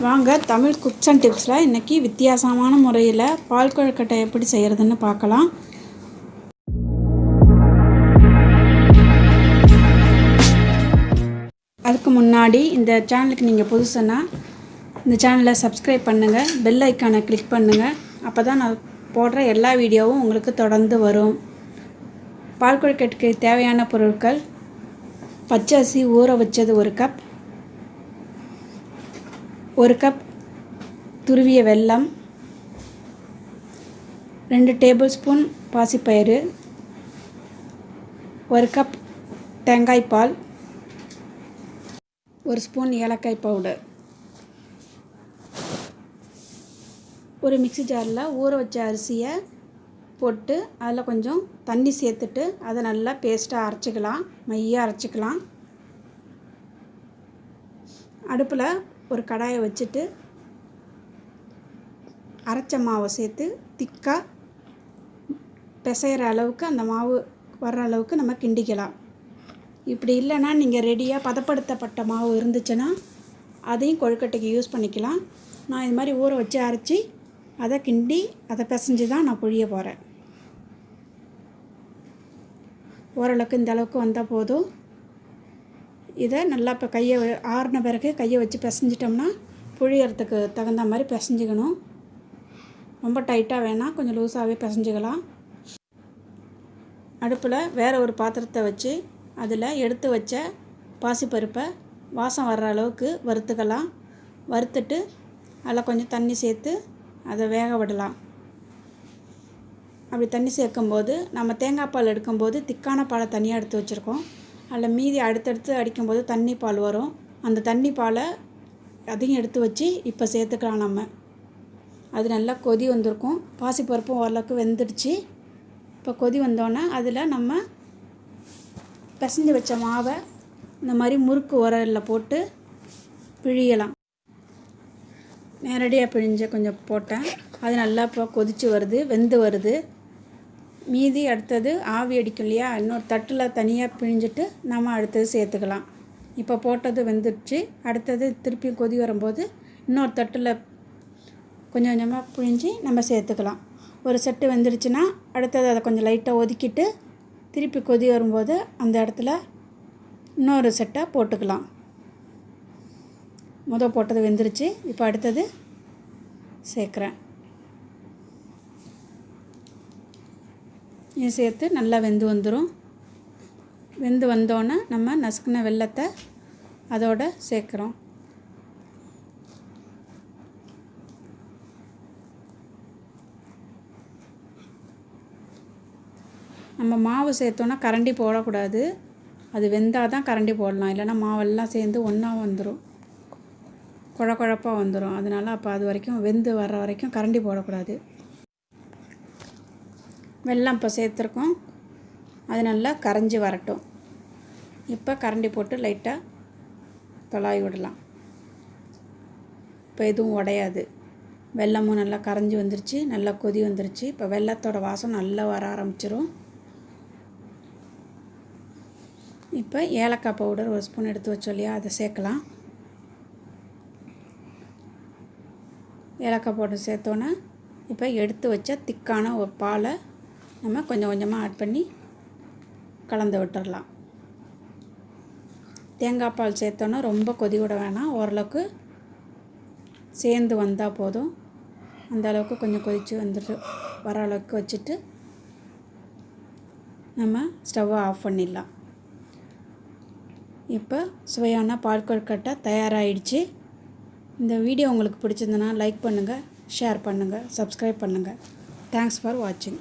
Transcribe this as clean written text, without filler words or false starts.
வாங்க Tamil cooks and டிப்ஸில் இன்றைக்கி வித்தியாசமான முறையில் பால் கொழுக்கட்டை எப்படி செய்கிறதுன்னு பார்க்கலாம். அதுக்கு முன்னாடி இந்த சேனலுக்கு நீங்கள் புதுசுன்னா இந்த சேனலை சப்ஸ்கிரைப் பண்ணுங்கள், பெல் ஐக்கானை கிளிக் பண்ணுங்கள். அப்போ தான் நான் போடுற எல்லா வீடியோவும் உங்களுக்கு தொடர்ந்து வரும். பால் கொழுக்கட்டைக்கு தேவையான பொருட்கள்: பச்சரிசி ஊற வச்சது 1 கப், 1 கப் துருவிய வெல்லம், 2 டேபிள் ஸ்பூன் பாசிப்பயிறு, 1 கப் தேங்காய் பால், 1 ஸ்பூன் ஏலக்காய் பவுடர். ஒரு மிக்ஸி ஜாரில் ஊற வச்ச அரிசியை போட்டு அதில் கொஞ்சம் தண்ணி சேர்த்துட்டு அதை நல்லா பேஸ்ட்டாக அரைச்சிக்கலாம், மையாக அரைச்சிக்கலாம். அடுப்பில் ஒரு கடாயை வச்சுட்டு அரைச்ச மாவை சேர்த்து திக்காக பிசைகிற அளவுக்கு அந்த மாவு வர்ற அளவுக்கு நம்ம கிண்டிக்கலாம். இப்படி இல்லைன்னா நீங்கள் ரெடியாக பதப்படுத்தப்பட்ட மாவு இருந்துச்சுன்னா அதையும் கொழுக்கட்டைக்கு யூஸ் பண்ணிக்கலாம். நான் இது மாதிரி ஊற வச்சு அரைச்சி அதை கிண்டி அதை பிசைஞ்சு தான் நான் புழிய போகிறேன். ஓரளவுக்கு இந்த அளவுக்கு வந்தால் போதும். இதை நல்லா இப்போ ஆறின பிறகு கையை வச்சு பிசைஞ்சிட்டோம்னா புழியறதுக்கு தகுந்த மாதிரி பிசைஞ்சிக்கணும். ரொம்ப டைட்டாக வேணாம், கொஞ்சம் லூஸாகவே பிசைஞ்சிக்கலாம். அடுப்பில் வேறு ஒரு பாத்திரத்தை வச்சு அதில் எடுத்து வச்ச பாசிப்பருப்பை வாசம் வர்ற அளவுக்கு வறுத்துக்கலாம். வறுத்துட்டு அதில் கொஞ்சம் தண்ணி சேர்த்து அதை வேக விடலாம். அப்படி தண்ணி சேர்க்கும்போது நம்ம தேங்காய் பால் எடுக்கும்போது திக்கான பாலை தனியாக எடுத்து வச்சுருக்கோம். அதில் மீதி அடுத்தடுத்து அடிக்கும்போது தண்ணி பால் வரும். அந்த தண்ணி பாலை அதையும் எடுத்து வச்சு இப்போ சேர்த்துக்கலாம். நம்ம அது நல்லா கொதி வந்திருக்கும். பாசிப்பருப்பும் ஓரளவுக்கு வெந்துடுச்சு. இப்போ கொதி வந்தோன்னே அதில் நம்ம பிசைஞ்சு வச்ச மாவை இந்த மாதிரி முறுக்கு உரலில் போட்டு பிழியலாம். நேரடியாக பிழிஞ்ச கொஞ்சம் போட்டேன். அது நல்லா இப்போ கொதித்து வருது, வெந்து வருது. மீதி அடுத்தது ஆவி அடிக்கும் இல்லையா, இன்னொரு தட்டில் தனியாக பிழிஞ்சிட்டு நம்ம அடுத்தது சேர்த்துக்கலாம். இப்போ போட்டது வெந்துடுச்சு. அடுத்தது திருப்பி கொதி வரும்போது இன்னொரு தட்டில் கொஞ்சம் கொஞ்சமாக பிழிஞ்சி நம்ம சேர்த்துக்கலாம். ஒரு செட்டு வெந்துடுச்சுன்னா அடுத்தது அதை கொஞ்சம் லைட்டாக ஒதுக்கிட்டு திருப்பி கொதி வரும்போது அந்த இடத்துல இன்னொரு செட்டை போட்டுக்கலாம். போட்டது வெந்துருச்சு. இப்போ அடுத்தது சேர்க்குறேன். இது சேர்த்து நல்லா வெந்து வந்துடும். வெந்து வந்தோன்னே நம்ம நசுக்கின வெல்லத்தை அதோடு சேர்க்குறோம். நம்ம மாவு சேர்த்தோன்னா கரண்டி போடக்கூடாது. அது வெந்தால் தான் கரண்டி போடலாம், இல்லைன்னா மாவெல்லாம் சேர்ந்து ஒன்றா வந்துடும், குழப்பாக வந்துடும். அதனால் அப்போ அது வரைக்கும் வெந்து வர்ற வரைக்கும் கரண்டி போடக்கூடாது. வெல்லம் இப்போ சேர்த்துருக்கோம். அது நல்லா கரைஞ்சி வரட்டும். இப்போ கரண்டி போட்டு லைட்டாக தொலாவி விடலாம். இப்போ எதுவும் உடையாது. வெல்லமும் நல்லா கரைஞ்சி வந்துருச்சு, நல்லா கொதி வந்துருச்சு. இப்போ வெல்லத்தோட வாசம் நல்லா வர ஆரம்பிச்சிரும். இப்போ ஏலக்காய் பவுடர் 1 ஸ்பூன் எடுத்து வச்சோம் இல்லையா, அதை சேர்க்கலாம். ஏலக்காய் பவுடர் சேர்த்தோன்னே இப்போ எடுத்து வச்ச திக்கான ஒரு பாலை நம்ம கொஞ்சம் கொஞ்சமாக ஆட் பண்ணி கலந்து விட்டுடலாம். தேங்காய் பால் சேர்த்தோன்னா ரொம்ப கொதி விட வேணாம், ஓரளவுக்கு சேர்ந்து வந்தால் போதும். அந்த அளவுக்கு கொஞ்சம் கொதித்து வந்துட்டு வர அளவுக்கு வச்சுட்டு நம்ம ஸ்டவ்வை ஆஃப் பண்ணிடலாம். இப்போ சுவையான பால் கொழுக்கட்டை தயாராகிடுச்சு. இந்த வீடியோ உங்களுக்கு பிடிச்சிருந்தனா லைக் பண்ணுங்கள், ஷேர் பண்ணுங்கள், சப்ஸ்கிரைப் பண்ணுங்கள். தேங்க்ஸ் ஃபார் வாட்சிங்.